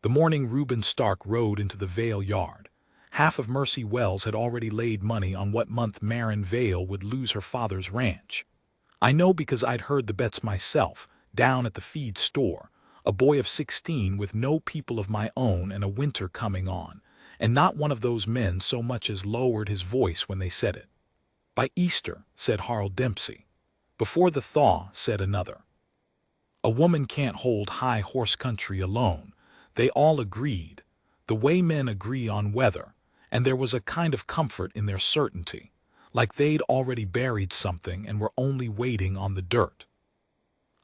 The morning Reuben Stark rode into the Vale yard. Half of Mercy Wells had already laid money on what month Marin Vale would lose her father's ranch. I know because I'd heard the bets myself, down at the feed store, a boy of 16 with no people of my own and a winter coming on, and not one of those men so much as lowered his voice when they said it. By Easter, said Harold Dempsey. Before the thaw, said another. A woman can't hold high horse country alone. They all agreed, the way men agree on weather, and there was a kind of comfort in their certainty, like they'd already buried something and were only waiting on the dirt.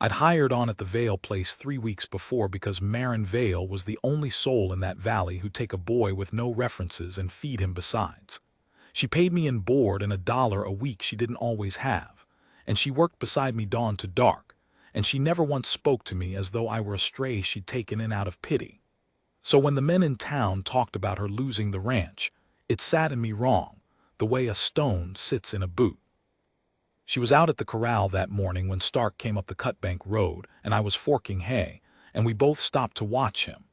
I'd hired on at the Vale place 3 weeks before because Marin Vale was the only soul in that valley who'd take a boy with no references and feed him besides. She paid me in board and $1 a week she didn't always have, and she worked beside me dawn to dark, and she never once spoke to me as though I were a stray she'd taken in out of pity. So when the men in town talked about her losing the ranch, it sat in me wrong, the way a stone sits in a boot. She was out at the corral that morning when Stark came up the Cutbank Road, and I was forking hay, and we both stopped to watch him.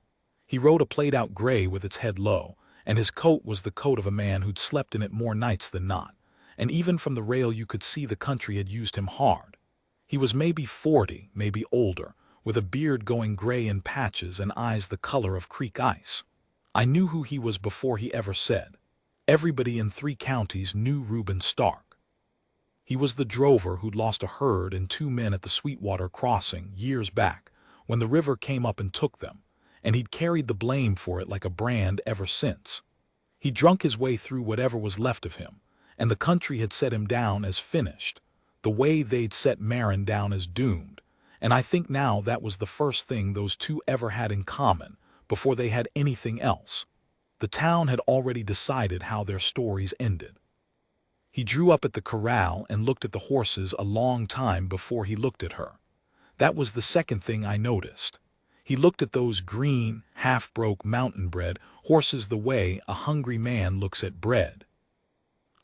He rode a played-out gray with its head low, and his coat was the coat of a man who'd slept in it more nights than not, and even from the rail you could see the country had used him hard. He was maybe 40, maybe older, with a beard going gray in patches and eyes the color of creek ice. I knew who he was before he ever said. Everybody in 3 counties knew Reuben Stark. He was the drover who'd lost a herd and 2 men at the Sweetwater crossing years back when the river came up and took them, and he'd carried the blame for it like a brand ever since. He'd drunk his way through whatever was left of him, and the country had set him down as finished, the way they'd set Marin down as doomed, and I think now that was the first thing those 2 ever had in common before they had anything else. The town had already decided how their stories ended. He drew up at the corral and looked at the horses a long time before he looked at her. That was the second thing I noticed. He looked at those green, half-broke mountain-bred horses the way a hungry man looks at bread.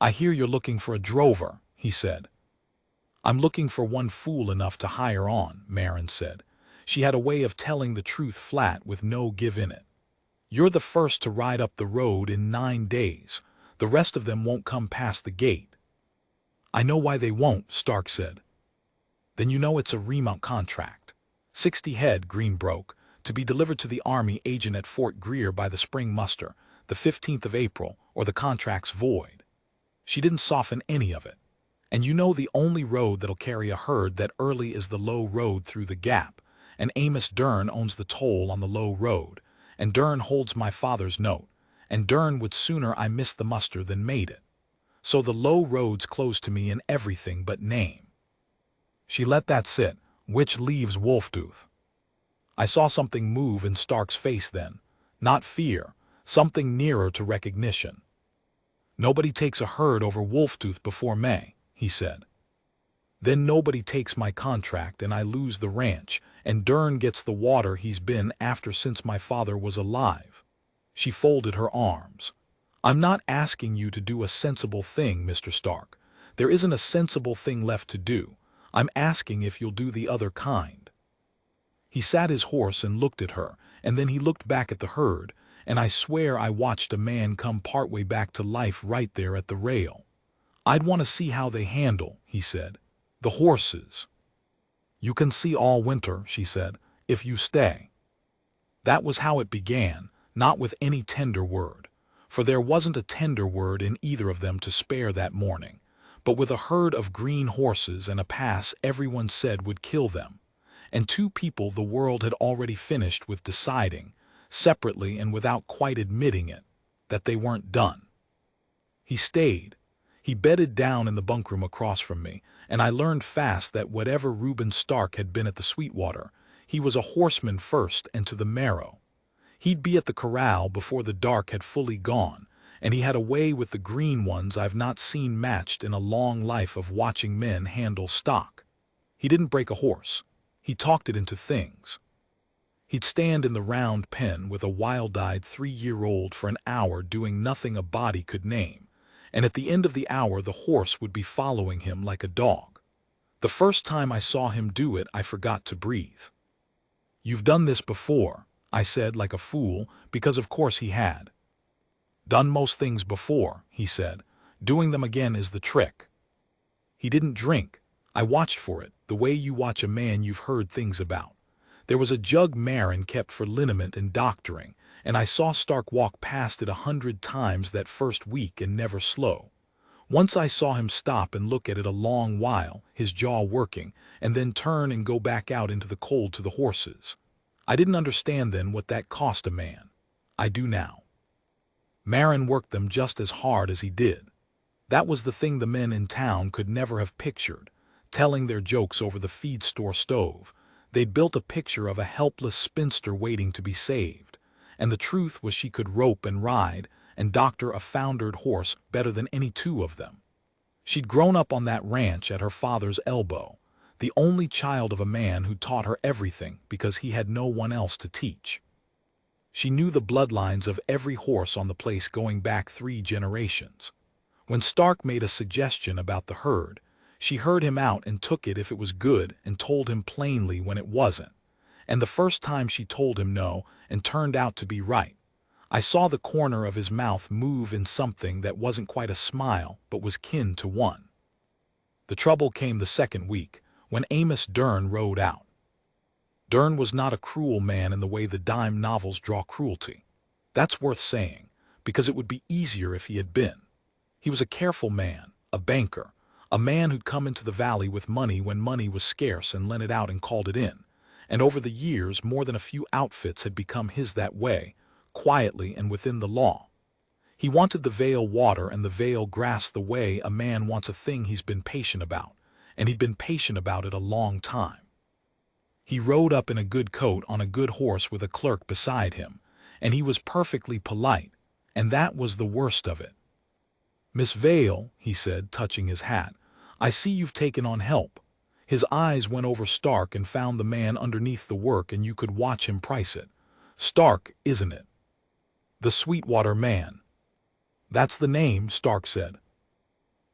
"I hear you're looking for a drover," he said. "I'm looking for one fool enough to hire on," Marin said. She had a way of telling the truth flat with no give in it. "You're the first to ride up the road in 9 days. The rest of them won't come past the gate." "I know why they won't," Stark said. "Then you know it's a remount contract. 60 head, Greenbroke, to be delivered to the Army agent at Fort Greer by the spring muster, the 15th of April, or the contract's void." She didn't soften any of it. "And you know the only road that'll carry a herd that early is the low road through the gap, and Amos Dern owns the toll on the low road, and Dern holds my father's note, and Dern would sooner I missed the muster than made it. So the low road's closed to me in everything but name." She let that sit, which leaves Wolftooth. I saw something move in Stark's face then, not fear, something nearer to recognition. "Nobody takes a herd over Wolftooth before May," he said. "Then nobody takes my contract and I lose the ranch, and Dern gets the water he's been after since my father was alive." She folded her arms. "I'm not asking you to do a sensible thing, Mr. Stark. There isn't a sensible thing left to do. I'm asking if you'll do the other kind." He sat his horse and looked at her, and then he looked back at the herd, and I swear I watched a man come partway back to life right there at the rail. "I'd want to see how they handle," he said. "The horses." "You can see all winter," she said, "if you stay." That was how it began, not with any tender word, for there wasn't a tender word in either of them to spare that morning, but with a herd of green horses and a pass everyone said would kill them, and 2 people the world had already finished with deciding, separately and without quite admitting it, that they weren't done. He stayed. He bedded down in the bunkroom across from me, and I learned fast that whatever Reuben Stark had been at the Sweetwater, he was a horseman first and to the marrow. He'd be at the corral before the dark had fully gone, and he had a way with the green ones I've not seen matched in a long life of watching men handle stock. He didn't break a horse. He talked it into things. He'd stand in the round pen with a wild-eyed 3-year-old for an hour doing nothing a body could name, and at the end of the hour the horse would be following him like a dog. The first time I saw him do it I forgot to breathe. "You've done this before," I said like a fool, because of course he had. Done most things before, he said. Doing them again is the trick. He didn't drink. I watched for it, the way you watch a man you've heard things about. There was a jug Marin kept for liniment and doctoring, and I saw Stark walk past it 100 times that first week and never slow. Once I saw him stop and look at it a long while, his jaw working, and then turn and go back out into the cold to the horses. I didn't understand then what that cost a man. I do now. Marin worked them just as hard as he did. That was the thing the men in town could never have pictured, telling their jokes over the feed store stove. They'd built a picture of a helpless spinster waiting to be saved, and the truth was she could rope and ride and doctor a foundered horse better than any two of them. She'd grown up on that ranch at her father's elbow, the only child of a man who taught her everything because he had no one else to teach. She knew the bloodlines of every horse on the place going back 3 generations. When Stark made a suggestion about the herd, she heard him out and took it if it was good and told him plainly when it wasn't. And the first time she told him no and turned out to be right. I saw the corner of his mouth move in something that wasn't quite a smile but was kin to one. The trouble came the second week, when Amos Dern rode out. Dern was not a cruel man in the way the dime novels draw cruelty. That's worth saying, because it would be easier if he had been. He was a careful man, a banker, a man who'd come into the valley with money when money was scarce and lent it out and called it in. And over the years, more than a few outfits had become his that way, quietly and within the law. He wanted the Vale water and the Vale grass the way a man wants a thing he's been patient about, and he'd been patient about it a long time. He rode up in a good coat on a good horse with a clerk beside him, and he was perfectly polite, and that was the worst of it. "Miss Vale," he said, touching his hat, "I see you've taken on help." His eyes went over Stark and found the man underneath the work, and you could watch him price it. "Stark, isn't it? The Sweetwater man." "That's the name," Stark said.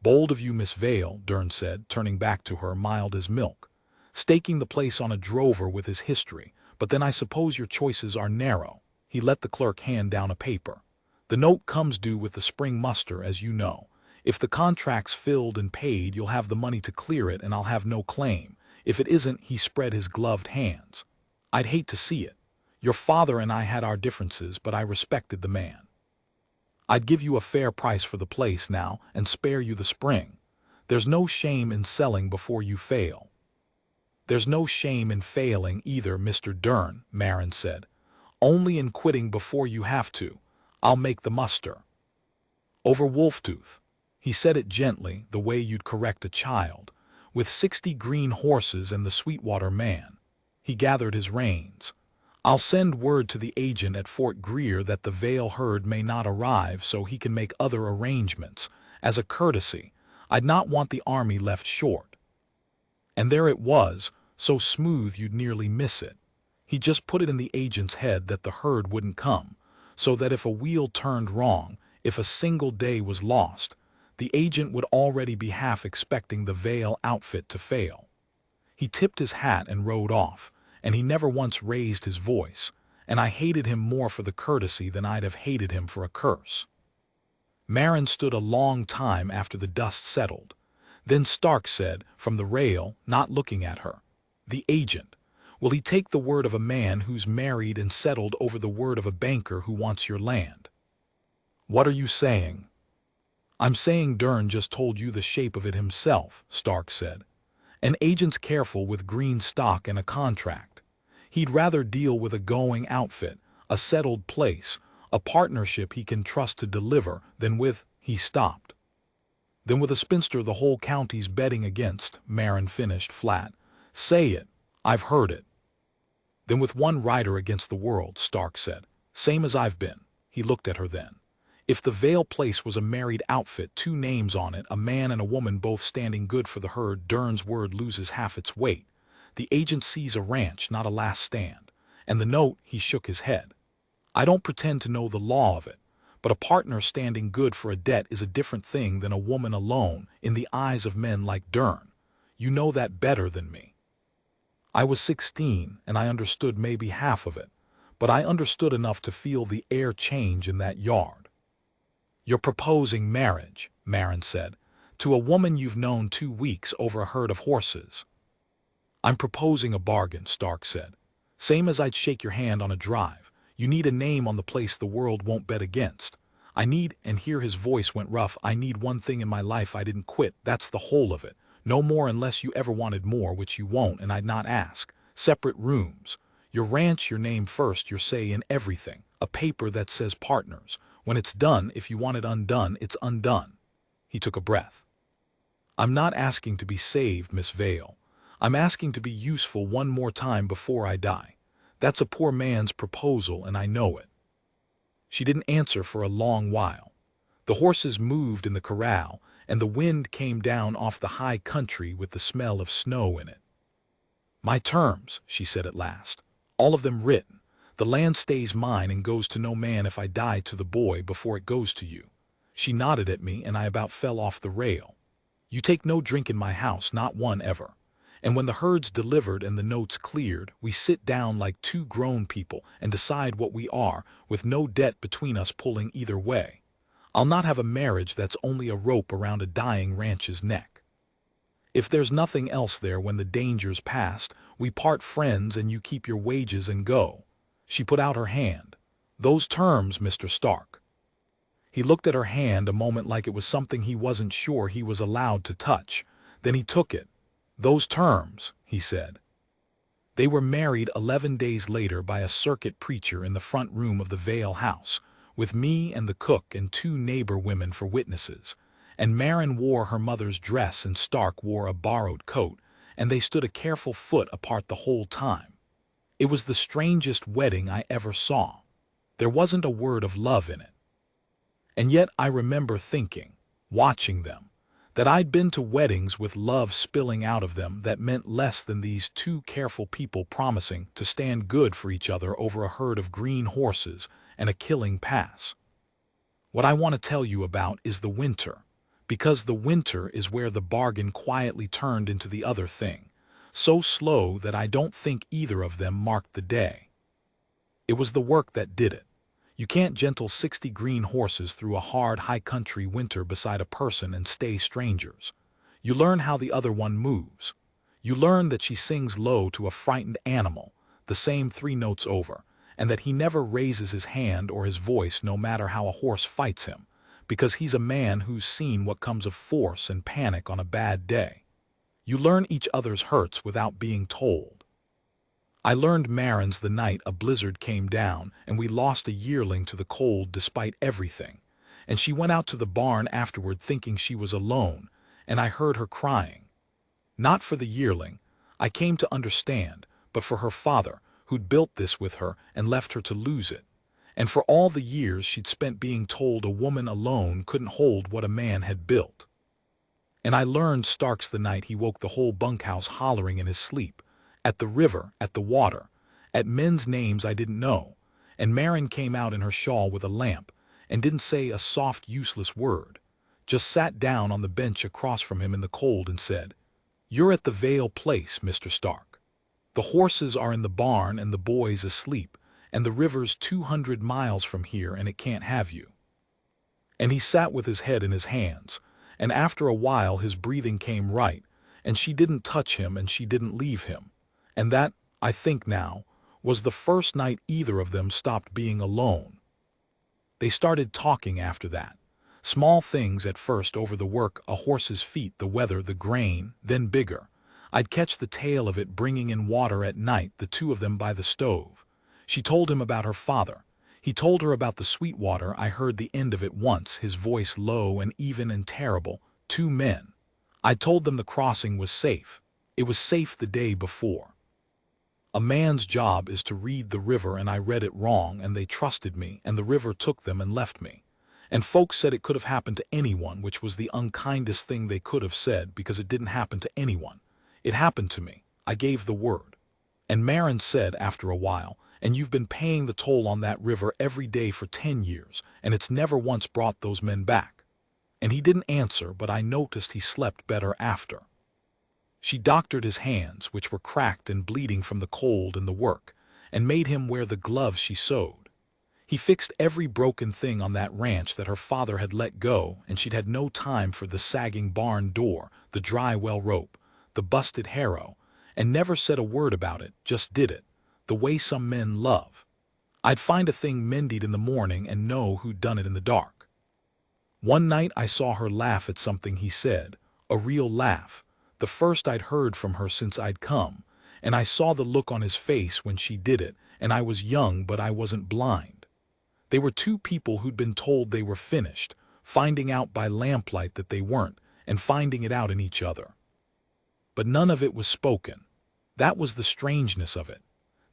"Bold of you, Miss Vale," Dern said, turning back to her, mild as milk. "Staking the place on a drover with his history, but then I suppose your choices are narrow." He let the clerk hand down a paper. "The note comes due with the spring muster, as you know. If the contract's filled and paid, you'll have the money to clear it and I'll have no claim. If it isn't," he spread his gloved hands. "I'd hate to see it. Your father and I had our differences, but I respected the man. I'd give you a fair price for the place now and spare you the spring. There's no shame in selling before you fail." "There's no shame in failing either, Mr. Dern," Marin said. "Only in quitting before you have to. I'll make the muster." "Over Wolftooth." He said it gently, the way you'd correct a child. "With 60 green horses and the Sweetwater man." He gathered his reins. "I'll send word to the agent at Fort Greer that the Vale herd may not arrive so he can make other arrangements. As a courtesy, I'd not want the army left short." And there it was, so smooth you'd nearly miss it. He just put it in the agent's head that the herd wouldn't come, so that if a wheel turned wrong, if a single day was lost, the agent would already be half expecting the Vale outfit to fail. He tipped his hat and rode off, and he never once raised his voice, and I hated him more for the courtesy than I'd have hated him for a curse. Marin stood a long time after the dust settled. Then Stark said, from the rail, not looking at her, "The agent. Will he take the word of a man who's married and settled over the word of a banker who wants your land?" "What are you saying?" "I'm saying Dern just told you the shape of it himself," Stark said. "An agent's careful with green stock and a contract. He'd rather deal with a going outfit, a settled place, a partnership he can trust to deliver, than with—" He stopped. "Than with a spinster the whole county's betting against," Marin finished flat. "Say it. I've heard it." "Than with one rider against the world," Stark said. "Same as I've been." He looked at her then. "If the Vale place was a married outfit, 2 names on it, a man and a woman both standing good for the herd, Dern's word loses half its weight. The agent sees a ranch, not a last stand. And the note," he shook his head. "I don't pretend to know the law of it, but a partner standing good for a debt is a different thing than a woman alone in the eyes of men like Dern. You know that better than me. I was 16, and I understood maybe half of it, but I understood enough to feel the air change in that yard. "You're proposing marriage," Marin said, "to a woman you've known 2 weeks over a herd of horses." "I'm proposing a bargain," Stark said. "Same as I'd shake your hand on a drive. You need a name on the place the world won't bet against. I need," and here his voice went rough, "I need one thing in my life I didn't quit, that's the whole of it. No more unless you ever wanted more, which you won't, and I'd not ask. Separate rooms. Your ranch, your name first, your say in everything. A paper that says partners. When it's done, if you want it undone, it's undone." He took a breath. "I'm not asking to be saved, Miss Vale. I'm asking to be useful one more time before I die. That's a poor man's proposal, and I know it." She didn't answer for a long while. The horses moved in the corral, and the wind came down off the high country with the smell of snow in it. "My terms," she said at last. "All of them written. The land stays mine and goes to no man if I die to the boy before it goes to you." She nodded at me, and I about fell off the rail. "You take no drink in my house, not one ever. And when the herd's delivered and the note's cleared, we sit down like two grown people and decide what we are, with no debt between us pulling either way. I'll not have a marriage that's only a rope around a dying ranch's neck. If there's nothing else there when the danger's past, we part friends and you keep your wages and go." She put out her hand. "Those terms, Mr. Stark." He looked at her hand a moment like it was something he wasn't sure he was allowed to touch. Then he took it. "Those terms," he said. They were married 11 days later by a circuit preacher in the front room of the Vale house, with me and the cook and 2 neighbor women for witnesses, and Marin wore her mother's dress and Stark wore a borrowed coat, and they stood a careful foot apart the whole time. It was the strangest wedding I ever saw. There wasn't a word of love in it. And yet I remember thinking, watching them, that I'd been to weddings with love spilling out of them that meant less than these 2 careful people promising to stand good for each other over a herd of green horses and a killing pass. What I want to tell you about is the winter, because the winter is where the bargain quietly turned into the other thing, so slow that I don't think either of them marked the day. It was the work that did it. You can't gentle 60 green horses through a hard high-country winter beside a person and stay strangers. You learn how the other one moves. You learn that she sings low to a frightened animal, the same 3 notes over, and that he never raises his hand or his voice no matter how a horse fights him, because he's a man who's seen what comes of force and panic on a bad day. You learn each other's hurts without being told. I learned Marin's the night a blizzard came down and we lost a yearling to the cold despite everything, and she went out to the barn afterward thinking she was alone, and I heard her crying. Not for the yearling, I came to understand, but for her father, who'd built this with her and left her to lose it, and for all the years she'd spent being told a woman alone couldn't hold what a man had built. And I learned Stark's the night he woke the whole bunkhouse hollering in his sleep, at the river, at the water, at men's names I didn't know, and Marin came out in her shawl with a lamp, and didn't say a soft, useless word, just sat down on the bench across from him in the cold and said, "You're at the Vale place, Mr. Stark. The horses are in the barn and the boys asleep, and the river's 200 miles from here and it can't have you." And he sat with his head in his hands, and after a while his breathing came right, and she didn't touch him and she didn't leave him. And that, I think now, was the first night either of them stopped being alone. They started talking after that. Small things at first over the work, a horse's feet, the weather, the grain, then bigger. I'd catch the tail of it bringing in water at night, the 2 of them by the stove. She told him about her father. He told her about the Sweetwater. I heard the end of it once, his voice low and even and terrible. 2 men. I told them the crossing was safe. It was safe the day before. A man's job is to read the river, and I read it wrong, and they trusted me, and the river took them and left me. And folks said it could have happened to anyone, which was the unkindest thing they could have said, because it didn't happen to anyone. It happened to me. I gave the word. And Marin said after a while, "And you've been paying the toll on that river every day for 10 years, and it's never once brought those men back." And he didn't answer, but I noticed he slept better after. She doctored his hands, which were cracked and bleeding from the cold and the work, and made him wear the gloves she sewed. He fixed every broken thing on that ranch that her father had let go, and she'd had no time for the sagging barn door, the dry well rope, the busted harrow, and never said a word about it, just did it, the way some men love. I'd find a thing mended in the morning and know who'd done it in the dark. One night I saw her laugh at something he said, a real laugh, the first I'd heard from her since I'd come, and I saw the look on his face when she did it, and I was young but I wasn't blind. They were two people who'd been told they were finished, finding out by lamplight that they weren't, and finding it out in each other. But none of it was spoken. That was the strangeness of it.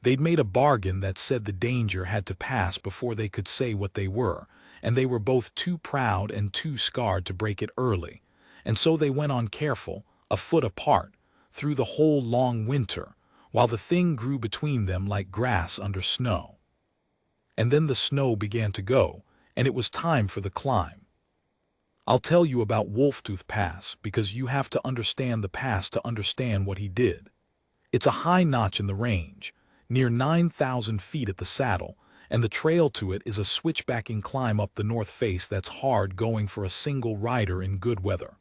They'd made a bargain that said the danger had to pass before they could say what they were, and they were both too proud and too scarred to break it early, and so they went on careful, a foot apart, through the whole long winter, while the thing grew between them like grass under snow. And then the snow began to go, and it was time for the climb. I'll tell you about Wolftooth Pass because you have to understand the pass to understand what he did. It's a high notch in the range, near 9,000 feet at the saddle, and the trail to it is a switchbacking climb up the north face that's hard going for a single rider in good weather.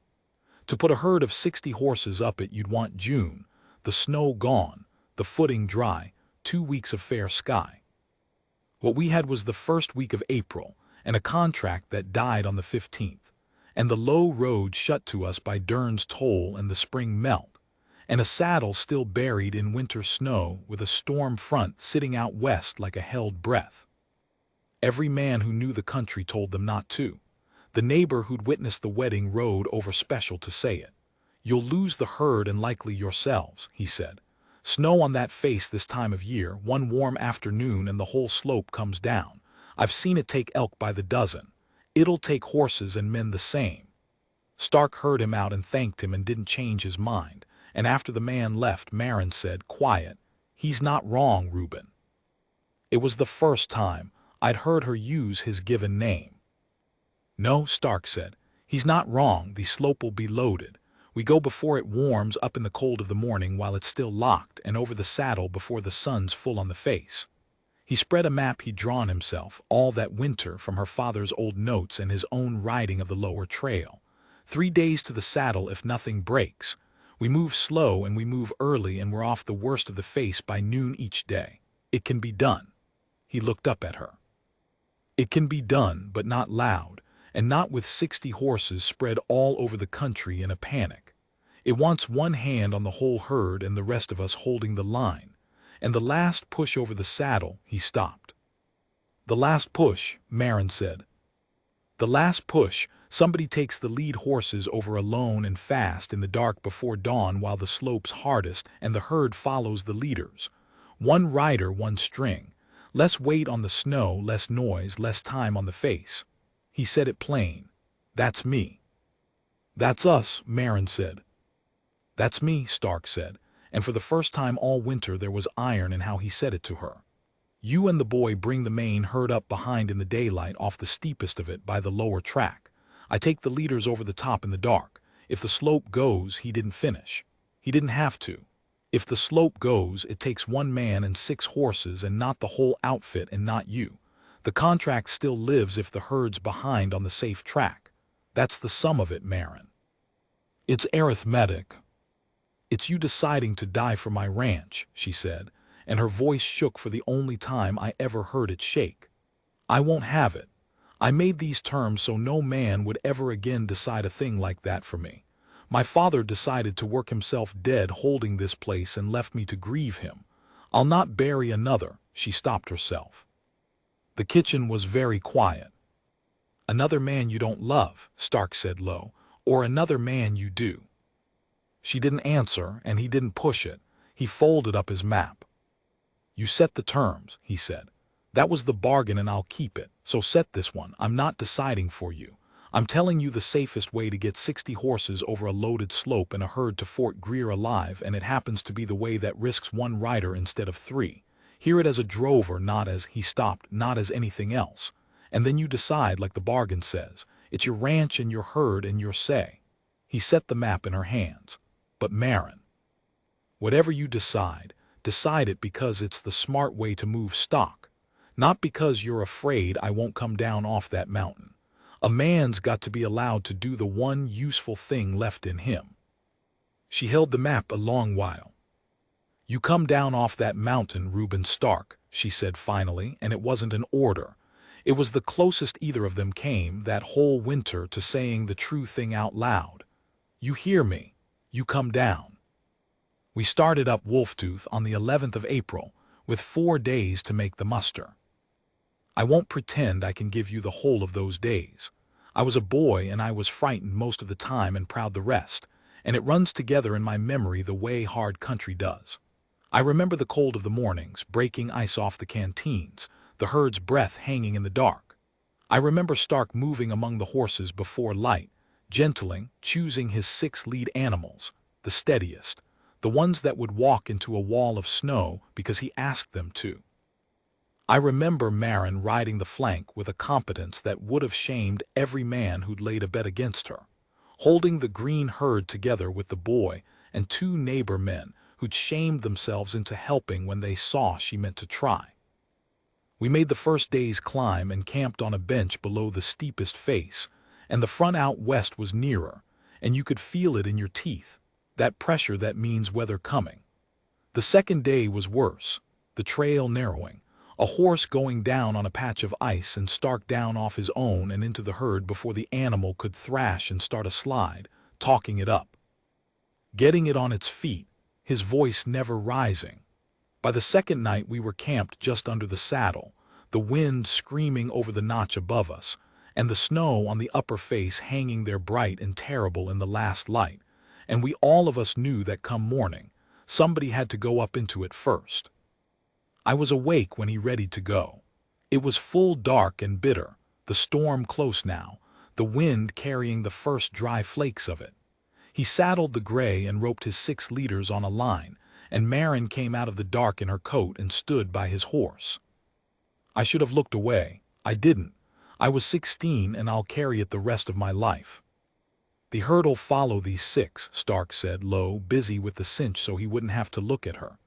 To put a herd of 60 horses up it you'd want June, the snow gone, the footing dry, 2 weeks of fair sky. What we had was the first week of April, and a contract that died on the 15th, and the low road shut to us by Dern's Toll and the spring melt, and a saddle still buried in winter snow with a storm front sitting out west like a held breath. Every man who knew the country told them not to. The neighbor who'd witnessed the wedding rode over special to say it. "You'll lose the herd and likely yourselves," he said. "Snow on that face this time of year, one warm afternoon and the whole slope comes down. I've seen it take elk by the dozen. It'll take horses and men the same." Stark heard him out and thanked him and didn't change his mind, and after the man left, Marin said, quiet, "He's not wrong, Reuben." It was the first time I'd heard her use his given name. "No," Stark said, "he's not wrong, the slope will be loaded. We go before it warms up in the cold of the morning while it's still locked, and over the saddle before the sun's full on the face." He spread a map he'd drawn himself, all that winter from her father's old notes and his own riding of the lower trail. 3 days to the saddle if nothing breaks. We move slow and we move early and we're off the worst of the face by noon each day. It can be done. He looked up at her. It can be done, but not loud, and not with 60 horses spread all over the country in a panic. It wants one hand on the whole herd and the rest of us holding the line. And the last push over the saddle, he stopped. "The last push," Marin said. "The last push, somebody takes the lead horses over alone and fast in the dark before dawn while the slope's hardest and the herd follows the leaders. One rider, one string. Less weight on the snow, less noise, less time on the face." He said it plain. "That's me." "That's us," Marin said. "That's me," Stark said, and for the first time all winter there was iron in how he said it to her. "You and the boy bring the main herd up behind in the daylight off the steepest of it by the lower track. I take the leaders over the top in the dark. If the slope goes, he didn't finish. He didn't have to. If the slope goes, it takes 1 man and 6 horses and not the whole outfit and not you. The contract still lives if the herd's behind on the safe track. That's the sum of it, Marin. It's arithmetic. It's you deciding to die for my ranch," she said, and her voice shook for the only time I ever heard it shake. "I won't have it. I made these terms so no man would ever again decide a thing like that for me. My father decided to work himself dead holding this place and left me to grieve him. I'll not bury another." She stopped herself. The kitchen was very quiet. "Another man you don't love," Stark said low, "or another man you do." She didn't answer, and he didn't push it. He folded up his map. "You set the terms," he said. "That was the bargain and I'll keep it. So set this one. I'm not deciding for you. I'm telling you the safest way to get 60 horses over a loaded slope and a herd to Fort Greer alive, and it happens to be the way that risks 1 rider instead of 3. Hear it as a drover, not as," he stopped, "not as anything else. And then you decide like the bargain says. It's your ranch and your herd and your say." He set the map in her hands. "But Marin, whatever you decide, Decide it because it's the smart way to move stock. Not because you're afraid I won't come down off that mountain. A man's got to be allowed to do the one useful thing left in him. She held the map a long while. You come down off that mountain, Reuben Stark, she said finally, and it wasn't an order. It was the closest either of them came that whole winter to saying the true thing out loud. You hear me? You come down. We started up Wolftooth on the 11th of April, with 4 days to make the muster. I won't pretend I can give you the whole of those days. I was a boy and I was frightened most of the time and proud the rest, and it runs together in my memory the way hard country does. I remember the cold of the mornings, breaking ice off the canteens, the herd's breath hanging in the dark. I remember Stark moving among the horses before light, gentling, choosing his 6 lead animals, the steadiest, the ones that would walk into a wall of snow because he asked them to. I remember Marin riding the flank with a competence that would have shamed every man who'd laid a bet against her, holding the green herd together with the boy and 2 neighbor men who'd shamed themselves into helping when they saw she meant to try. We made the first day's climb and camped on a bench below the steepest face, and the front out west was nearer, and you could feel it in your teeth, that pressure that means weather coming. The second day was worse, the trail narrowing, a horse going down on a patch of ice and Stark down off his own and into the herd before the animal could thrash and start a slide, talking it up. Getting it on its feet, his voice never rising. By the second night we were camped just under the saddle, the wind screaming over the notch above us, and the snow on the upper face hanging there bright and terrible in the last light, and we all of us knew that come morning, somebody had to go up into it first. I was awake when he readied to go. It was full dark and bitter, the storm close now, the wind carrying the first dry flakes of it. He saddled the gray and roped his 6 leaders on a line, and Marin came out of the dark in her coat and stood by his horse. I should have looked away. I didn't. I was 16 and I'll carry it the rest of my life. The herd'll follow these 6, Stark said low, busy with the cinch so he wouldn't have to look at her.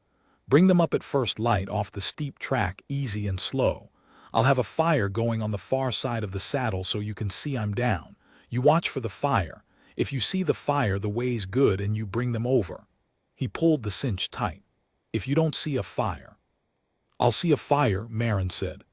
Bring them up at first light off the steep track, easy and slow. I'll have a fire going on the far side of the saddle so you can see I'm down. You watch for the fire. If you see the fire, the way's good and you bring them over. He pulled the cinch tight. If you don't see a fire. I'll see a fire, Marin said.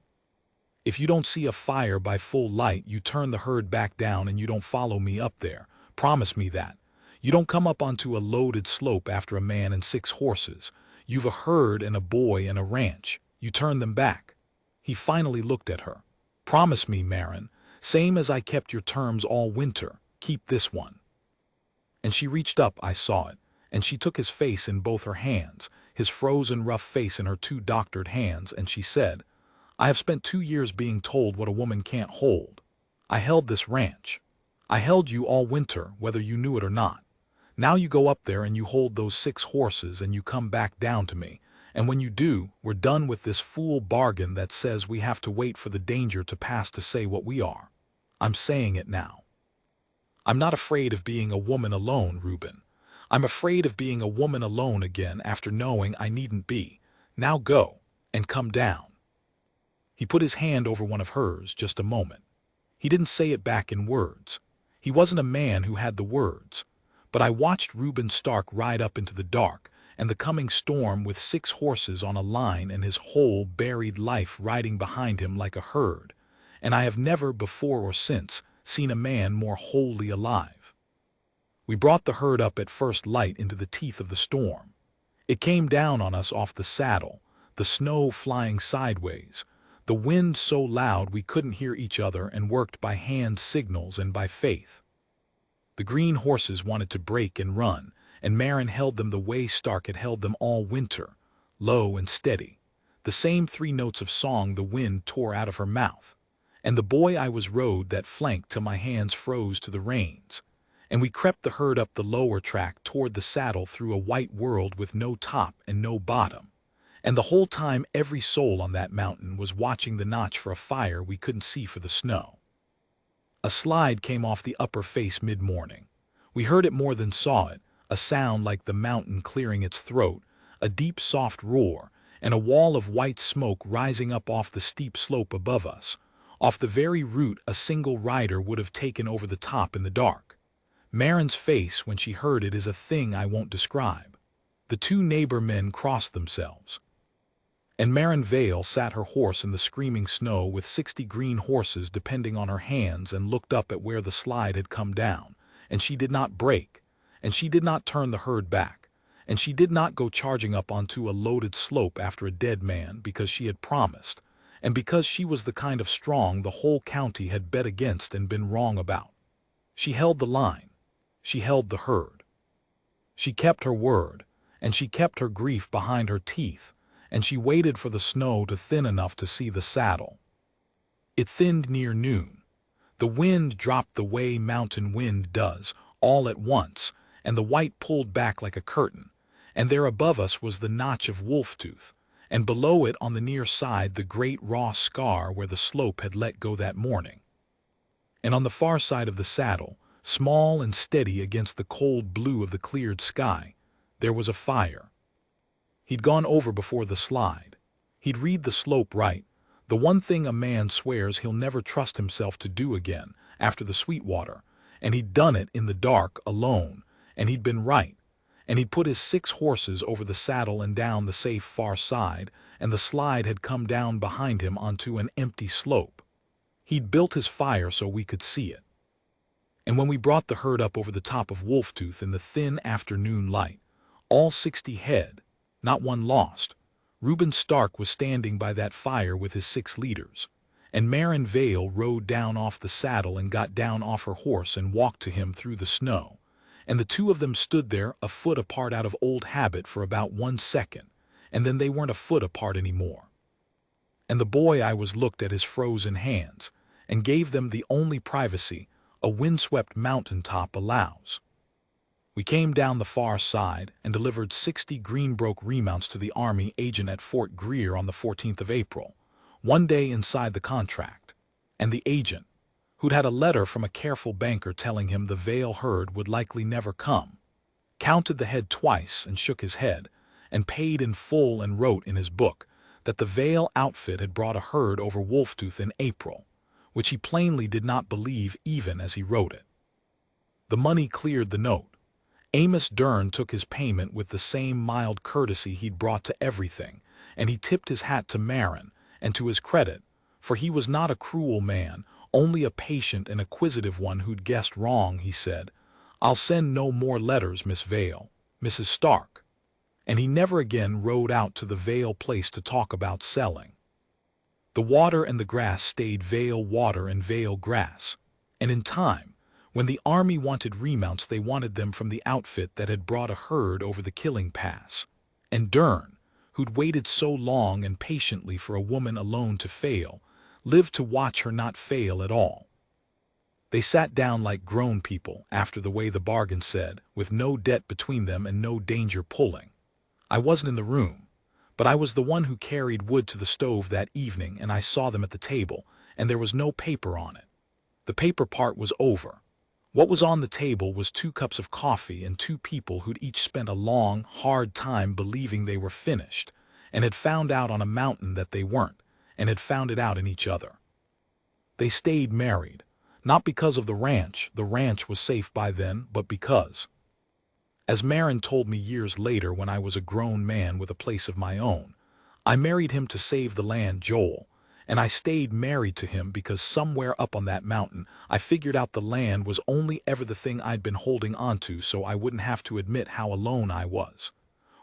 If you don't see a fire by full light, you turn the herd back down and you don't follow me up there. Promise me that. You don't come up onto a loaded slope after a man and 6 horses. You've a herd and a boy and a ranch. You turn them back. He finally looked at her. Promise me, Marin. Same as I kept your terms all winter. Keep this one. And she reached up, I saw it, and she took his face in both her hands, his frozen rough face in her 2 doctored hands, and she said, I have spent 2 years being told what a woman can't hold. I held this ranch. I held you all winter, whether you knew it or not. Now you go up there and you hold those 6 horses and you come back down to me, and when you do, we're done with this fool bargain that says we have to wait for the danger to pass to say what we are. I'm saying it now. I'm not afraid of being a woman alone, Reuben. I'm afraid of being a woman alone again after knowing I needn't be. Now go, and come down. He put his hand over one of hers just a moment. He didn't say it back in words. He wasn't a man who had the words. But I watched Reuben Stark ride up into the dark and the coming storm with 6 horses on a line and his whole buried life riding behind him like a herd, and I have never before or since seen a man more wholly alive. We brought the herd up at first light into the teeth of the storm. It came down on us off the saddle, the snow flying sideways, the wind so loud we couldn't hear each other and worked by hand signals and by faith. The green horses wanted to break and run, and Marin held them the way Stark had held them all winter, low and steady, the same 3 notes of song the wind tore out of her mouth. And the boy I was rode that flank till my hands froze to the reins, and we crept the herd up the lower track toward the saddle through a white world with no top and no bottom, and the whole time every soul on that mountain was watching the notch for a fire we couldn't see for the snow. A slide came off the upper face mid-morning. We heard it more than saw it, a sound like the mountain clearing its throat, a deep soft roar, and a wall of white smoke rising up off the steep slope above us. Off the very route a single rider would have taken over the top in the dark. Marin's face when she heard it is a thing I won't describe. The two neighbor men crossed themselves. And Marin Vale sat her horse in the screaming snow with 60 green horses depending on her hands and looked up at where the slide had come down, and she did not break, and she did not turn the herd back, and she did not go charging up onto a loaded slope after a dead man because she had promised, and because she was the kind of strong the whole county had bet against and been wrong about. She held the line. She held the herd. She kept her word, and she kept her grief behind her teeth, and she waited for the snow to thin enough to see the saddle. It thinned near noon. The wind dropped the way mountain wind does, all at once, and the white pulled back like a curtain, and there above us was the notch of Wolftooth, and below it on the near side the great raw scar where the slope had let go that morning. And on the far side of the saddle, small and steady against the cold blue of the cleared sky, there was a fire. He'd gone over before the slide. He'd read the slope right, the one thing a man swears he'll never trust himself to do again after the Sweetwater, and he'd done it in the dark, alone, and he'd been right, and he'd put his 6 horses over the saddle and down the safe far side, and the slide had come down behind him onto an empty slope. He'd built his fire so we could see it. And when we brought the herd up over the top of Wolftooth in the thin afternoon light, all 60 head, not one lost, Reuben Stark was standing by that fire with his 6 leaders, and Marin Vale rode down off the saddle and got down off her horse and walked to him through the snow, and the two of them stood there a foot apart out of old habit for about 1 second, and then they weren't a foot apart anymore. And the boy I was looked at his frozen hands, and gave them the only privacy a windswept mountain top allows. We came down the far side and delivered 60 Greenbroke remounts to the Army agent at Fort Greer on the 14th of April, 1 day inside the contract. And the agent, who'd had a letter from a careful banker telling him the Vale herd would likely never come, counted the head twice and shook his head, and paid in full and wrote in his book that the Vale outfit had brought a herd over Wolftooth in April, which he plainly did not believe even as he wrote it. The money cleared the note. Amos Dern took his payment with the same mild courtesy he'd brought to everything, and he tipped his hat to Marin, and to his credit, for he was not a cruel man, only a patient and acquisitive one who'd guessed wrong. He said, "I'll send no more letters, Miss Vale, Mrs. Stark." And he never again rode out to the Vale place to talk about selling. The water and the grass stayed Vale water and Vale grass, and in time, when the Army wanted remounts, they wanted them from the outfit that had brought a herd over the Killing Pass. And Dern, who'd waited so long and patiently for a woman alone to fail, lived to watch her not fail at all. They sat down like grown people, after the way the bargain said, with no debt between them and no danger pulling. I wasn't in the room, but I was the one who carried wood to the stove that evening, and I saw them at the table, and there was no paper on it. The paper part was over. What was on the table was 2 cups of coffee and 2 people who'd each spent a long, hard time believing they were finished, and had found out on a mountain that they weren't, and had found it out in each other. They stayed married, not because of the ranch was safe by then, but because, as Marin told me years later when I was a grown man with a place of my own, I married him to save the land, Joel, and I stayed married to him because somewhere up on that mountain I figured out the land was only ever the thing I'd been holding onto, so I wouldn't have to admit how alone I was.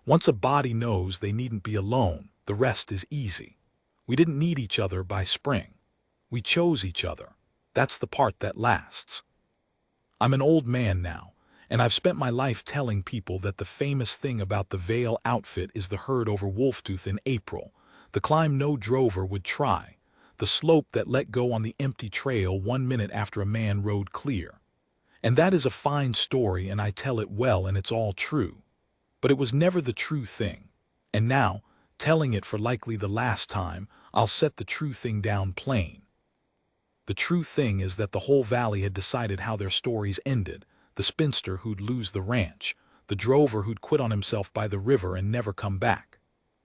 Once a body knows they needn't be alone, the rest is easy. We didn't need each other by spring. We chose each other. That's the part that lasts. I'm an old man now, and I've spent my life telling people that the famous thing about the Vale outfit is the herd over Wolftooth in April, the climb no drover would try, the slope that let go on the empty trail 1 minute after a man rode clear. And that is a fine story, and I tell it well, and it's all true. But it was never the true thing. And now, telling it for likely the last time, I'll set the true thing down plain. The true thing is that the whole valley had decided how their stories ended, the spinster who'd lose the ranch, the drover who'd quit on himself by the river and never come back.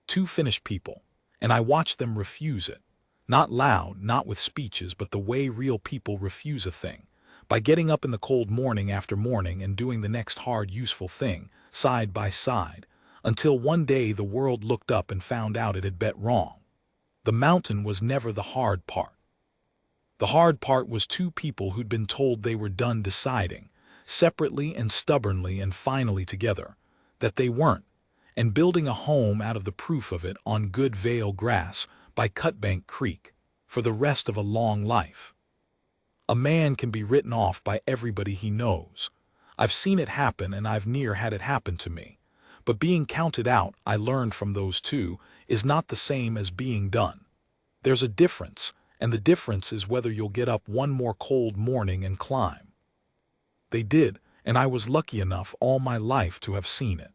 Two finished people, and I watched them refuse it. Not loud, not with speeches, but the way real people refuse a thing. By getting up in the cold morning after morning and doing the next hard, useful thing, side by side, until one day the world looked up and found out it had bet wrong. The mountain was never the hard part. The hard part was two people who'd been told they were done deciding, separately and stubbornly and finally together, that they weren't, and building a home out of the proof of it on good Vale grass by Cutbank Creek, for the rest of a long life. A man can be written off by everybody he knows. I've seen it happen and I've near had it happen to me. But being counted out, I learned from those two, is not the same as being done. There's a difference, and the difference is whether you'll get up one more cold morning and climb. They did, and I was lucky enough all my life to have seen it.